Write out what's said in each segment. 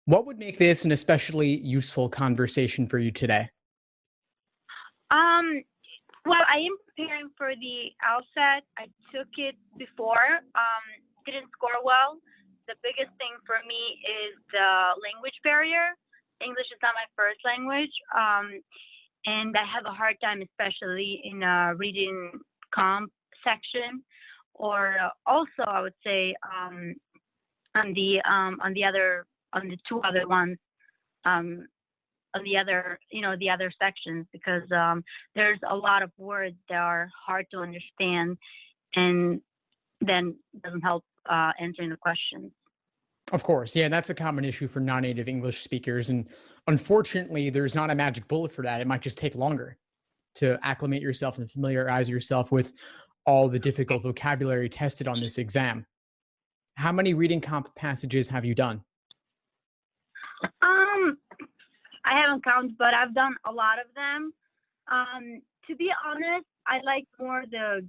What would make this an especially useful conversation for you today? Um, well, I am preparing for the LSAT. I took it before, didn't score well. The biggest thing for me is the language barrier. English is not my first language, and I have a hard time, especially in reading comp section, or also I would say on the two other ones. Um, on the other, the other sections, because there's a lot of words that are hard to understand, and then doesn't help answering the questions. Of course, yeah, that's a common issue for non-native English speakers. And unfortunately, there's not a magic bullet for that. It might just take longer to acclimate yourself and familiarize yourself with all the difficult vocabulary tested on this exam. How many reading comp passages have you done? Um, I haven't counted, but I've done a lot of them. To be honest, I like more the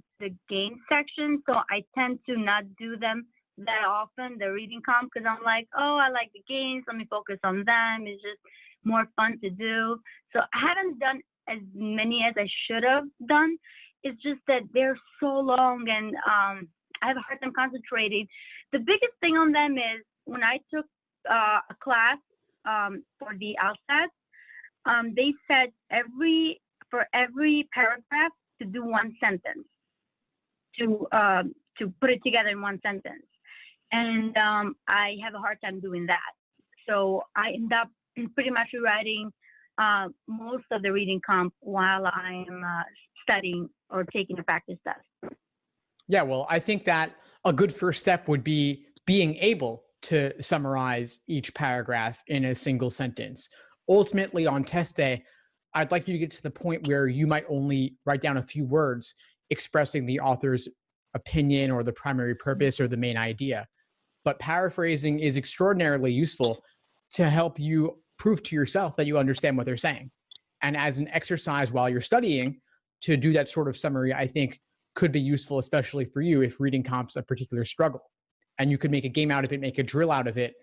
game section, so I tend to not do them that often, the reading comp, because I'm like, oh, I like the games. Let me focus on them. It's just more fun to do. So I haven't done as many as I should have done. It's just that they're so long, and I have a hard time concentrating. The biggest thing on them is when I took a class for the LSAT, they said for every paragraph to do one sentence, to put it together in one sentence, and I have a hard time doing that. So I end up pretty much rewriting most of the reading comp while I'm studying or taking a practice test. Yeah, well, I think that a good first step would be being able to summarize each paragraph in a single sentence. Ultimately, on test day, I'd like you to get to the point where you might only write down a few words expressing the author's opinion or the primary purpose or the main idea. But paraphrasing is extraordinarily useful to help you prove to yourself that you understand what they're saying. And as an exercise while you're studying, to do that sort of summary, I think could be useful, especially for you if reading comp's a particular struggle. And you could make a game out of it, make a drill out of it,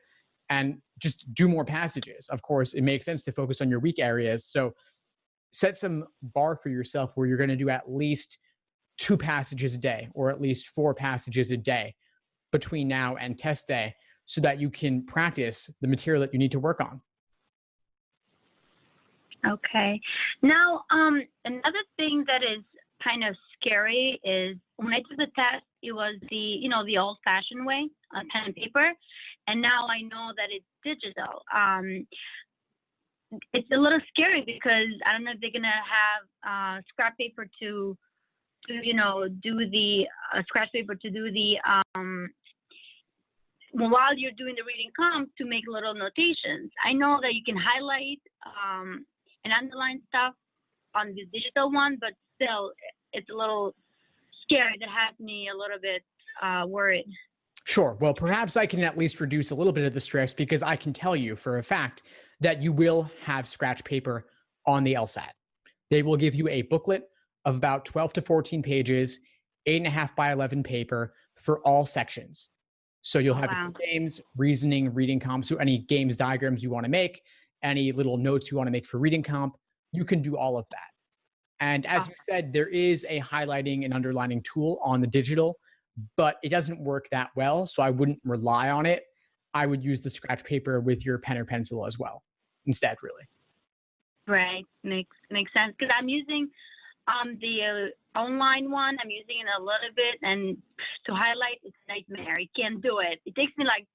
and just do more passages. Of course, it makes sense to focus on your weak areas. So set some bar for yourself where you're going to do at least 2 passages a day, or at least 4 passages a day between now and test day, so that you can practice the material that you need to work on. Okay. Now, another thing that is kind of scary is when I took the test, it was the old-fashioned way, pen and paper, and now I know that it's digital. It's a little scary because I don't know if they're gonna have scrap paper to do the scratch paper to do the while you're doing the reading comp, to make little notations. I know that you can highlight and underline stuff on the digital one, but still, it's a little scary. That has me a little bit worried. Sure. Well, perhaps I can at least reduce a little bit of the stress, because I can tell you for a fact that you will have scratch paper on the LSAT. They will give you a booklet of about 12 to 14 pages, 8.5 by 11 paper for all sections. So you'll Oh, have a wow. few games, reasoning, reading comp. So any games, diagrams you want to make, any little notes you want to make for reading comp, you can do all of that. And as you Awesome. said, there is a highlighting and underlining tool on the digital, but it doesn't work that well. So I wouldn't rely on it. I would use the scratch paper with your pen or pencil as well instead, really. Right. Makes sense, because I'm using the online one. I'm using it a little bit, and to highlight, it's a nightmare. You can't do it. It takes me like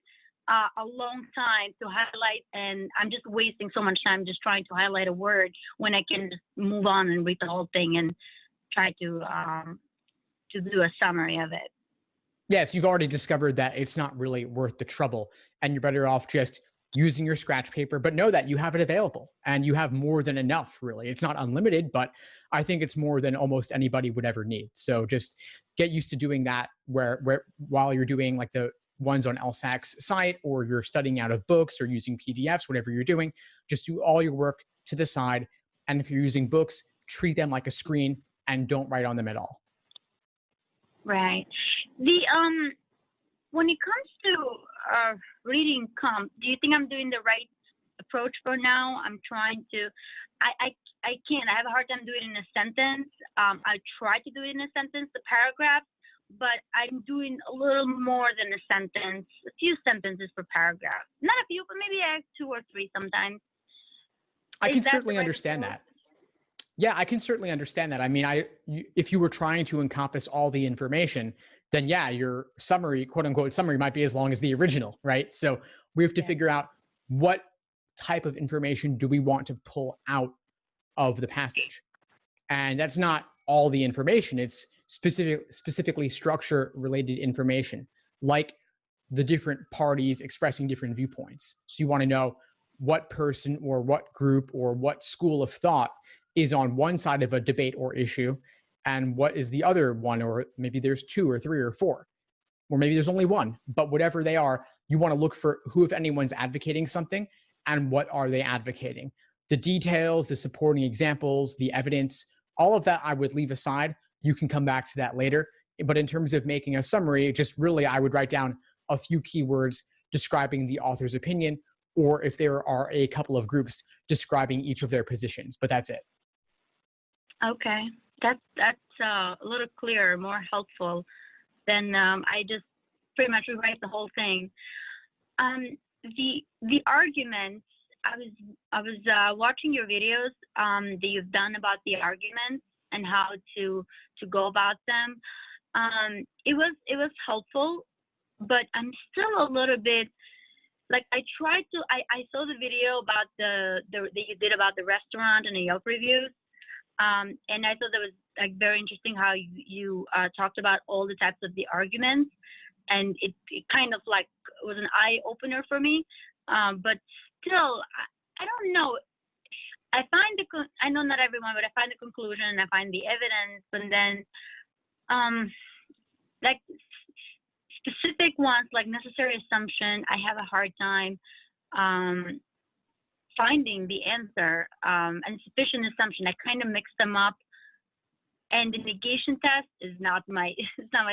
a long time to highlight, and I'm just wasting so much time just trying to highlight a word when I can just move on and read the whole thing and try to do a summary of it. Yes, you've already discovered that it's not really worth the trouble, and you're better off just using your scratch paper, but know that you have it available and you have more than enough, really. It's not unlimited, but I think it's more than almost anybody would ever need. So just get used to doing that where while you're doing like the ones on LSAC's site, or you're studying out of books or using PDFs, whatever you're doing, just do all your work to the side. And if you're using books, treat them like a screen and don't write on them at all. Right. The when it comes to reading comp, do you think I'm doing the right approach for now? I'm trying to, I can't. I have a hard time doing it in a sentence. I try to do it in a sentence, the paragraph, but I'm doing a little more than a sentence, a few sentences per paragraph. Not a few, but maybe I have 2 or 3 sometimes. I Is can that certainly the right understand approach? that. Yeah, I can certainly understand that. I mean, if you were trying to encompass all the information, then yeah, your summary, quote unquote, summary might be as long as the original, right? So we have to Yeah. figure out what type of information do we want to pull out of the passage. And that's not all the information. It's specifically structure related information, like the different parties expressing different viewpoints. So you want to know what person or what group or what school of thought is on one side of a debate or issue, and what is the other one, or maybe there's 2 or 3 or 4, or maybe there's only one, but whatever they are, you want to look for who, if anyone's advocating something, and what are they advocating. The details, the supporting examples, the evidence, all of that I would leave aside. You can come back to that later. But in terms of making a summary, just really, I would write down a few keywords describing the author's opinion, or if there are a couple of groups describing each of their positions, but that's it. Okay, that's a little clearer, more helpful than I just pretty much rewrite the whole thing. The arguments. I was watching your videos that you've done about the arguments and how to go about them. It was helpful, but I'm still a little bit like I saw the video about the that you did about the restaurant and the Yelp reviews. And I thought that was like very interesting how you talked about all the types of the arguments, and it kind of like was an eye opener for me. But still, I don't know. I know not everyone, but I find the conclusion and I find the evidence, and then like specific ones like necessary assumption, I have a hard time finding the answer, and sufficient assumption. I kind of mix them up, and the negation test is not my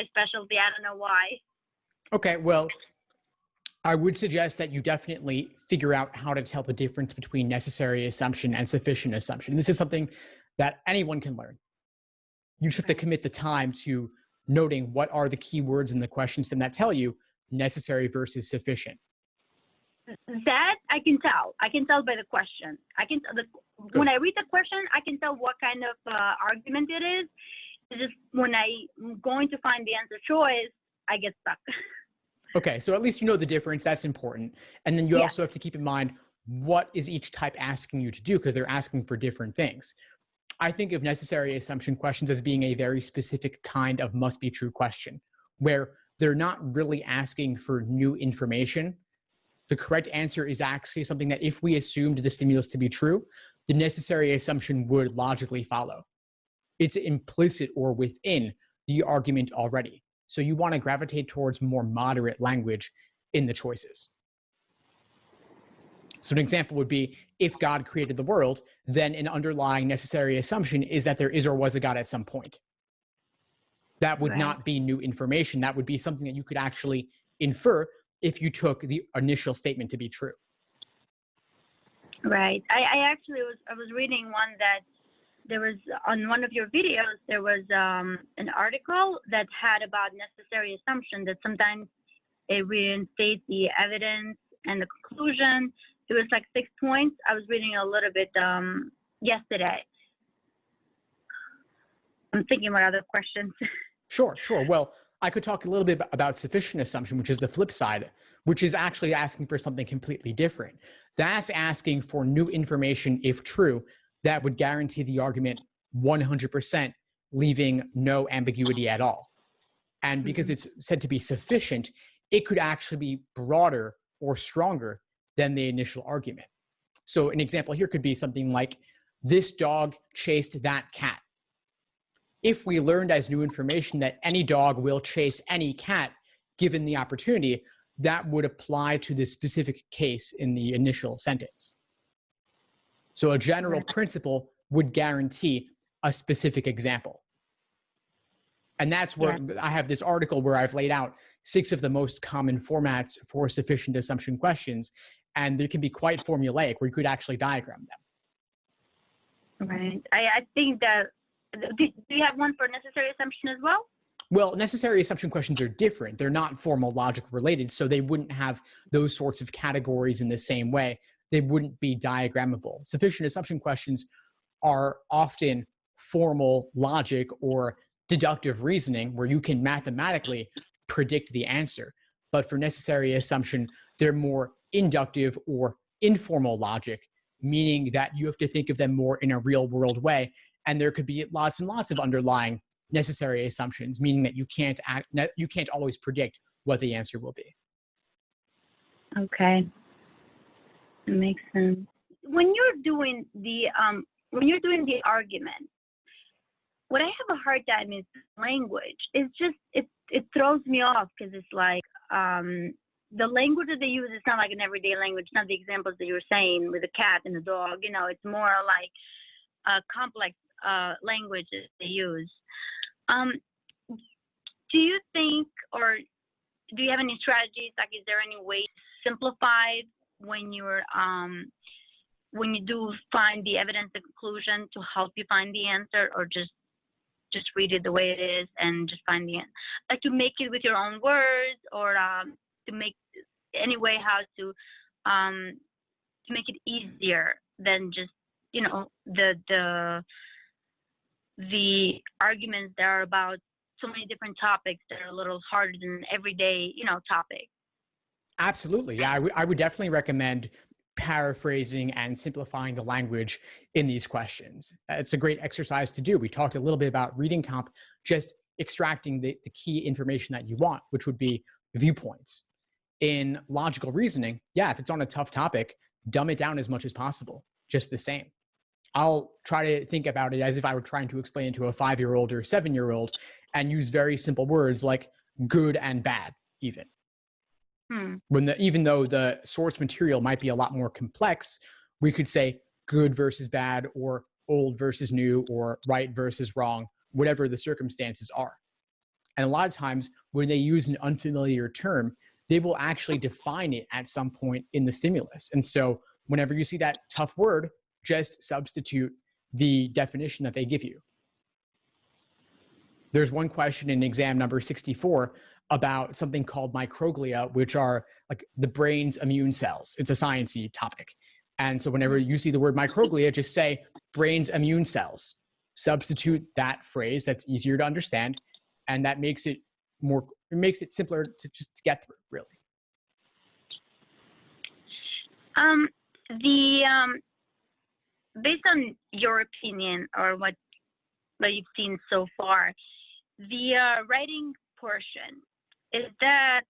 specialty. I don't know why. Okay, well, I would suggest that you definitely figure out how to tell the difference between necessary assumption and sufficient assumption. This is something that anyone can learn. You just have to commit the time to noting what are the key words in the questions that tell you necessary versus sufficient. That I can tell. I can tell by the question. When I read the question, I can tell what kind of argument it is. It's just when I'm going to find the answer choice, I get stuck. Okay, so at least you know the difference. That's important. And then you also have to keep in mind, what is each type asking you to do, because they're asking for different things. I think of necessary assumption questions as being a very specific kind of must be true question, where they're not really asking for new information. The correct answer is actually something that if we assumed the stimulus to be true, the necessary assumption would logically follow. It's implicit or within the argument already. So you want to gravitate towards more moderate language in the choices. So an example would be, if God created the world, then an underlying necessary assumption is that there is or was a God at some point. That would not be new information. That would be something that you could actually infer if you took the initial statement to be true. Right. I was reading one that there was on one of your videos, there was an article that had about necessary assumption, that sometimes it reinstates the evidence and the conclusion. It was like 6 points. I was reading a little bit yesterday. I'm thinking what other questions. Sure. Well, I could talk a little bit about sufficient assumption, which is the flip side, which is actually asking for something completely different. That's asking for new information, if true, that would guarantee the argument 100%, leaving no ambiguity at all. And because it's said to be sufficient, it could actually be broader or stronger than the initial argument. So an example here could be something like, this dog chased that cat. If we learned as new information that any dog will chase any cat given the opportunity, that would apply to this specific case in the initial sentence. So a general principle would guarantee a specific example. And that's where I have this article where I've laid out 6 of the most common formats for sufficient assumption questions. And they can be quite formulaic where you could actually diagram them. Right. I think that, do you have one for necessary assumption as well? Well, necessary assumption questions are different. They're not formal logic related, so they wouldn't have those sorts of categories in the same way. They wouldn't be diagrammable. Sufficient assumption questions are often formal logic or deductive reasoning where you can mathematically predict the answer. But for necessary assumption, they're more inductive or informal logic, meaning that you have to think of them more in a real world way. And there could be lots and lots of underlying necessary assumptions, meaning that you can't always predict what the answer will be. Okay, it makes sense. When you're doing the argument, what I have a hard time is language. It's just it throws me off because it's like the language that they use is not like an everyday language. It's not the examples that you were saying with a cat and a dog. You know, it's more like complex language that they use. Do you think, or do you have any strategies? Like, is there any way to simplify when you're when you do find the evidence, the conclusion, to help you find the answer, or just read it the way it is and just find the answer? Like, to make it with your own words, or to make any way how to make it easier than just, you know, the arguments that are about so many different topics that are a little harder than an everyday, you know, topic. Absolutely. Yeah, I would definitely recommend paraphrasing and simplifying the language in these questions. It's a great exercise to do. We talked a little bit about reading comp, just extracting the key information that you want, which would be viewpoints. In logical reasoning, yeah, if it's on a tough topic, dumb it down as much as possible, just the same. I'll try to think about it as if I were trying to explain it to a 5-year-old or 7-year-old and use very simple words like good and bad, even. Even though the source material might be a lot more complex, we could say good versus bad, or old versus new, or right versus wrong, whatever the circumstances are. And a lot of times when they use an unfamiliar term, they will actually define it at some point in the stimulus. And so whenever you see that tough word, just substitute the definition that they give you. There's one question in exam number 64 about something called microglia, which are like the brain's immune cells. It's a sciencey topic. And so whenever you see the word microglia, just say brain's immune cells. Substitute that phrase. That's easier to understand. And that makes it simpler to just get through, really. Based on your opinion or what you've seen so far, the writing portion, is that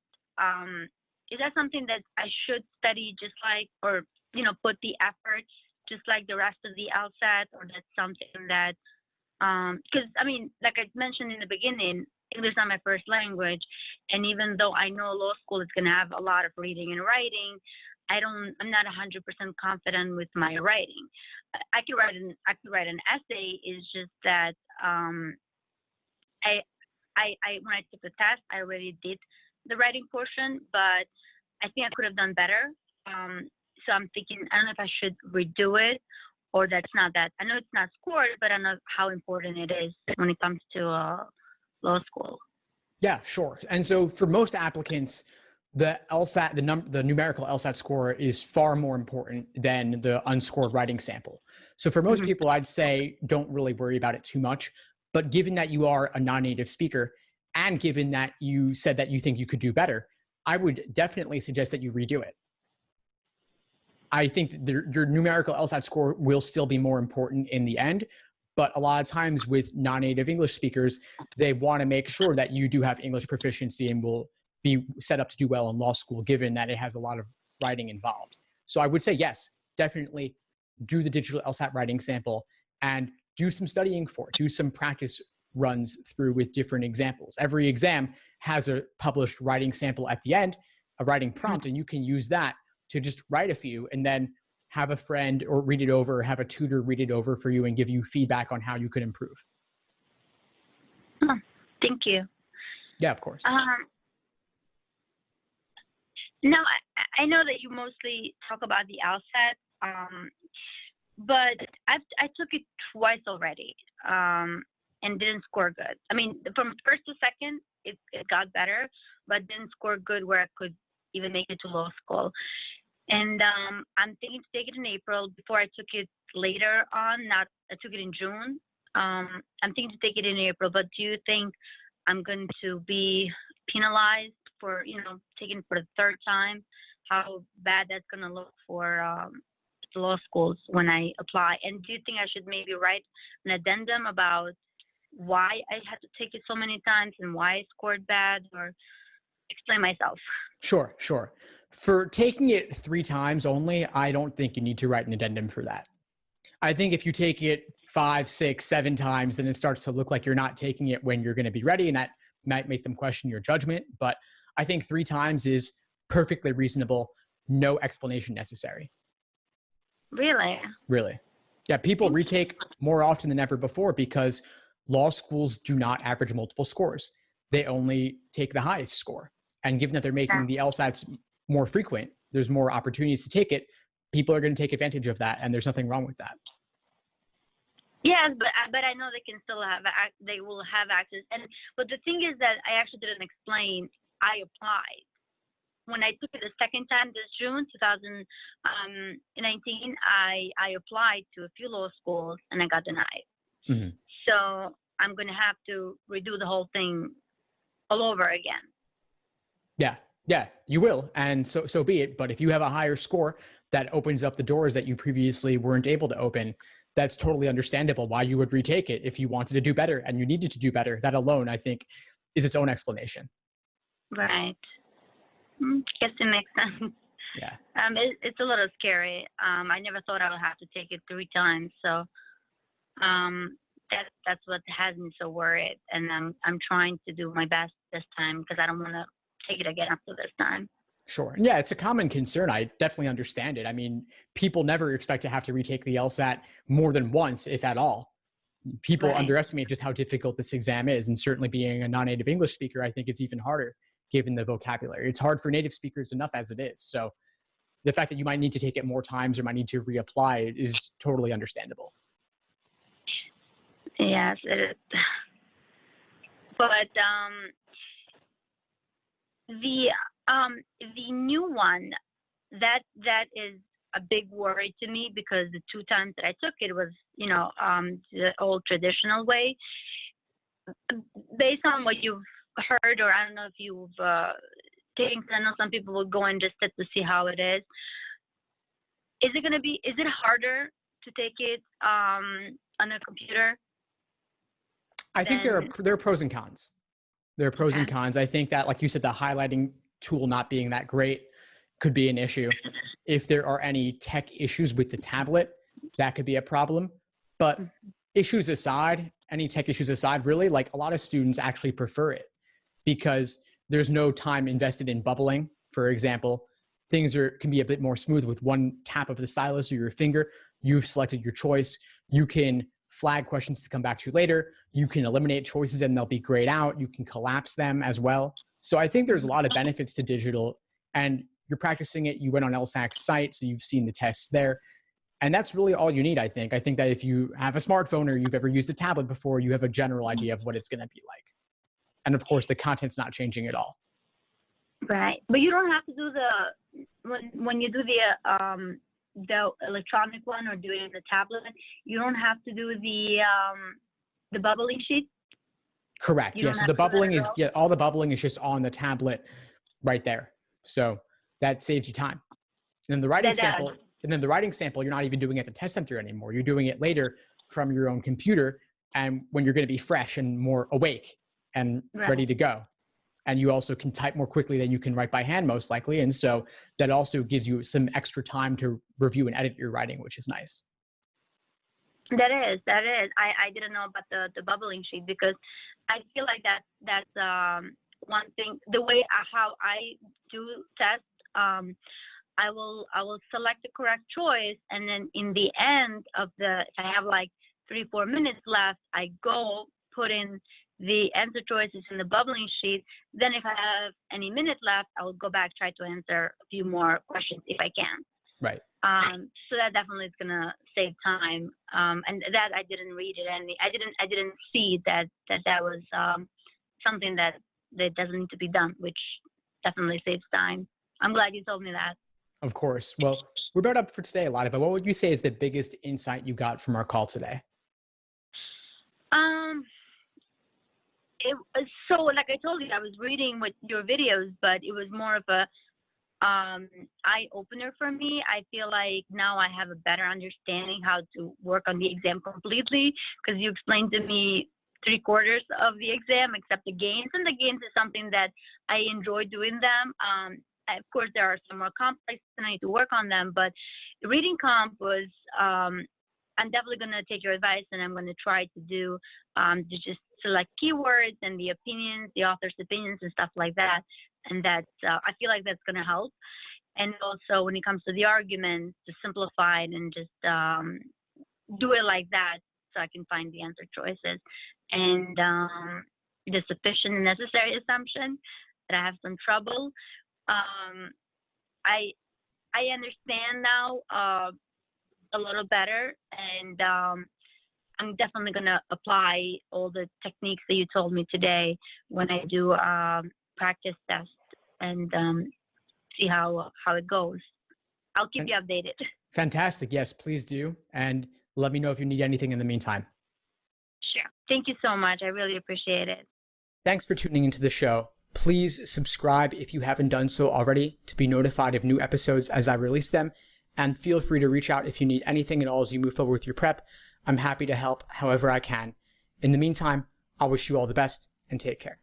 something that I should study just like, or, you know, put the effort just like the rest of the LSAT, or that's something that, because I mean, like I mentioned in the beginning, English is not my first language, and even though I know law school is going to have a lot of reading and writing, I'm not 100% confident with my writing. I could write an essay. Is just that I when I took the test, I already did the writing portion, but I think I could have done better. So I'm thinking, I don't know if I should redo it, or that's not that. I know it's not scored, but I know how important it is when it comes to law school. Yeah, sure. And so for most applicants, the LSAT, the numerical LSAT score is far more important than the unscored writing sample. So for most people, I'd say don't really worry about it too much. But given that you are a non-native speaker, and given that you said that you think you could do better, I would definitely suggest that you redo it. I think that your numerical LSAT score will still be more important in the end. But a lot of times with non-native English speakers, they want to make sure that you do have English proficiency and will be set up to do well in law school, given that it has a lot of writing involved. So I would say, yes, definitely do the digital LSAT writing sample and do some studying for it. Do some practice runs through with different examples. Every exam has a published writing sample at the end, a writing prompt, and you can use that to just write a few and then have a friend or read it over, or have a tutor read it over for you and give you feedback on how you could improve. Thank you. Yeah, of course. Now, I know that you mostly talk about the LSAT, but I took it twice already and didn't score good. I mean, from first to second, it got better, but didn't score good where I could even make it to law school. And I'm thinking to take it in April. Before I took it later on, I took it in June. I'm thinking to take it in April, but do you think I'm going to be penalized for, taking it for the third time? How bad that's going to look for the law schools when I apply? And do you think I should maybe write an addendum about why I had to take it so many times and why I scored bad, or explain myself? Sure. For taking it 3 times only, I don't think you need to write an addendum for that. I think if you take it 5, 6, 7 times, then it starts to look like you're not taking it when you're going to be ready, and that might make them question your judgment. But I think 3 times is perfectly reasonable. No explanation necessary. Really? Yeah, people retake more often than ever before because law schools do not average multiple scores. They only take the highest score. And given that they're making the LSATs more frequent, there's more opportunities to take it. People are going to take advantage of that, and there's nothing wrong with that. Yes, but I know they can still they will have access. But the thing is that I actually didn't explain. I applied when I took it the second time this June 2019. I applied to a few law schools and I got denied. Mm-hmm. So I'm going to have to redo the whole thing all over again. Yeah, you will. And so be it. But if you have a higher score that opens up the doors that you previously weren't able to open, that's totally understandable why you would retake it if you wanted to do better and you needed to do better. That alone, I think, is its own explanation. Right. Guess it makes sense. Yeah. It's a little scary. I never thought I would have to take it 3 times. So that's what has me so worried. And I'm trying to do my best this time because I don't want to take it again after this time. Sure. Yeah, it's a common concern. I definitely understand it. I mean, people never expect to have to retake the LSAT more than once, if at all. People underestimate just how difficult this exam is. And certainly being a non-native English speaker, I think it's even harder given the vocabulary. It's hard for native speakers enough as it is. So the fact that you might need to take it more times or might need to reapply is totally understandable. Yes, it is. But the new one, that is a big worry to me because the 2 times that I took it was, the old traditional way. Based on what you've heard, or I don't know if you've taken, I know some people will go and just sit to see how it is. Is it harder to take it on a computer? I think there are pros and cons. There are pros and cons. I think that, like you said, the highlighting tool not being that great could be an issue. If there are any tech issues with the tablet, that could be a problem. But any tech issues aside, really, like a lot of students actually prefer it because there's no time invested in bubbling. For example, things can be a bit more smooth with one tap of the stylus or your finger. You've selected your choice. You can flag questions to come back to later. You can eliminate choices and they'll be grayed out. You can collapse them as well. So I think there's a lot of benefits to digital, and you're practicing it. You went on LSAC's site, so you've seen the tests there. And that's really all you need, I think. I think that if you have a smartphone or you've ever used a tablet before, you have a general idea of what it's going to be like. And of course, the content's not changing at all. Right. But you don't have to do when you do the electronic one or do it in the tablet, you don't have to do the bubbling sheet? Correct. Yeah. So the bubbling all the bubbling is just on the tablet right there. So that saves you time. And then the writing sample, you're not even doing it at the test center anymore. You're doing it later from your own computer, and when you're going to be fresh and more awake and ready to go. And you also can type more quickly than you can write by hand, most likely. And so that also gives you some extra time to review and edit your writing, which is nice. That is. I didn't know about the bubbling sheet because I feel like that's one thing. The way how I do test, I will select the correct choice, and then in the end of if I have like 3-4 minutes left, I go put in the answer choices in the bubbling sheet. Then if I have any minute left, I'll go back, try to answer a few more questions if I can. Right. So that definitely is gonna save time. And that I didn't read it, and I didn't see that was something that doesn't need to be done, which definitely saves time. I'm glad you told me that. Of course. Well, we're about up for today a lot, but what would you say is the biggest insight you got from our call today? It was so, like I told you, I was reading with your videos, but it was more of a eye opener for me. I feel like now I have a better understanding how to work on the exam completely, because you explained to me 3/4 of the exam except the games, and the games is something that I enjoy doing them. Of course, there are some more complex and I need to work on them, but reading comp was, I'm definitely going to take your advice, and I'm going to try to do, to just select keywords and the opinions, the author's opinions and stuff like that. And that, I feel like that's going to help. And also when it comes to the arguments, to simplify it and just do it like that so I can find the answer choices. And the sufficient and necessary assumption, that I have some trouble. I understand now a little better, and I'm definitely going to apply all the techniques that you told me today when I do practice tests, and see how it goes. I'll keep you updated. Fantastic. Yes, please do. And let me know if you need anything in the meantime. Sure. Thank you so much. I really appreciate it. Thanks for tuning into the show. Please subscribe if you haven't done so already to be notified of new episodes as I release them. And feel free to reach out if you need anything at all as you move forward with your prep. I'm happy to help however I can. In the meantime, I'll wish you all the best and take care.